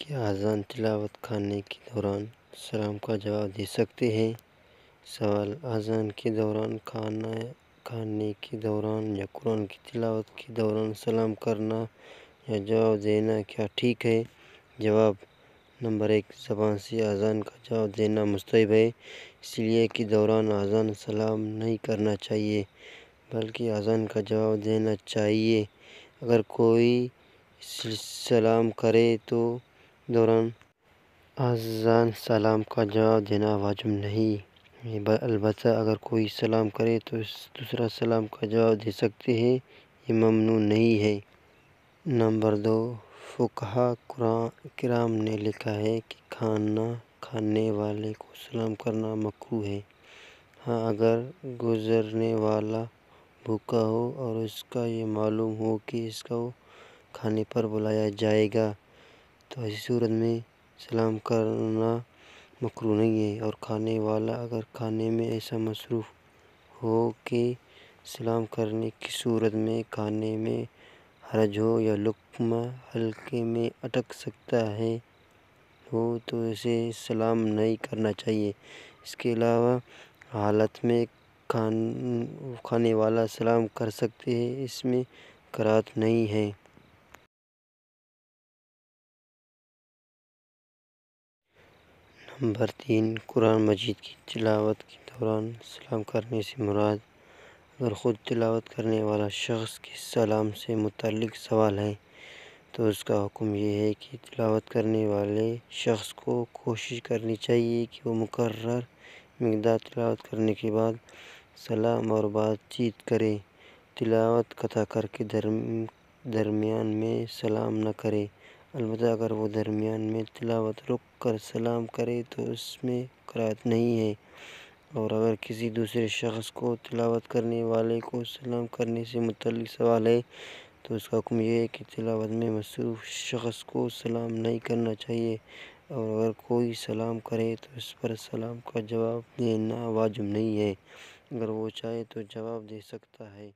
کیا اذان تلاوت کھانے کے دوران سلام کا جواب دے سکتے ہیں؟ سوال: اذان کے دوران، کھانا کھانے کے دوران یا قرآن کی تلاوت کے دوران سلام کرنا یا جواب دینا کیا ٹھیک ہے؟ جواب: نمبر 1، زبان سے اذان کا جواب دینا مستحب ہے، اس لیے کہ دوران اذان سلام نہیں کرنا چاہیے بلکہ اذان کا جواب دینا چاہیے۔ اگر کوئی سلام کرے تو دوران اذان سلام کا جواب دینا واجب نہیں ہے، البتہ اگر کوئی سلام کرے تو دوسرا سلام کا جواب دے سکتے ہیں، یہ ممنوع نہیں ہے۔ نمبر 2، فقہاء کرام نے لکھا ہے کہ کھانا کھانے والے کو سلام کرنا مکروہ ہے۔ ہاں، اگر گزرنے والا بھوکا ہو اور اس کا یہ معلوم ہو کہ اس کو کھانے پر بلایا جائے گا تو ایسی صورت میں سلام کرنا مکروہ نہیں ہے، اور کھانے والا اگر کھانے میں ایسا مصروف ہو کہ سلام کرنے کی صورت میں کھانے میں حرج ہو یا لقمہ حلقے میں اٹک سکتا ہو تو اسے سلام نہیں کرنا چاہیے۔ اس کے علاوہ حالت میں کھانے والا سلام کر سکتے ہیں، اس میں کراہت نہیں ہے۔ نمبر 3، قرآن مجید کی تلاوت کے دوران سلام کرنے سے مراد: اگر خود تلاوت کرنے والا شخص کے سلام سے متعلق سوال ہے تو اس کا حکم یہ ہے کہ تلاوت کرنے والے شخص کو کوشش کرنی چاہیے کہ وہ مقررہ مقدار تلاوت کرنے کے بعد سلام اور بات چیت کرے۔ تلاوت قطع کر کے درمیان میں سلام نہ کرے، البتہ اگر وہ درمیان میں تلاوت روک کر سلام کرے تو اس میں کراہت نہیں ہے، اور اگر کسی دوسرے شخص کو تلاوت کرنے والے کو سلام کرنے سے متعلق سوال ہے تو اس کا حکم یہ ہے کہ تلاوت میں مصروف شخص کو سلام نہیں کرنا چاہیے، اور اگر کوئی سلام کرے تو اس پر سلام کا جواب دینا واجب نہیں ہے، اگر وہ چاہے تو جواب دے سکتا ہے۔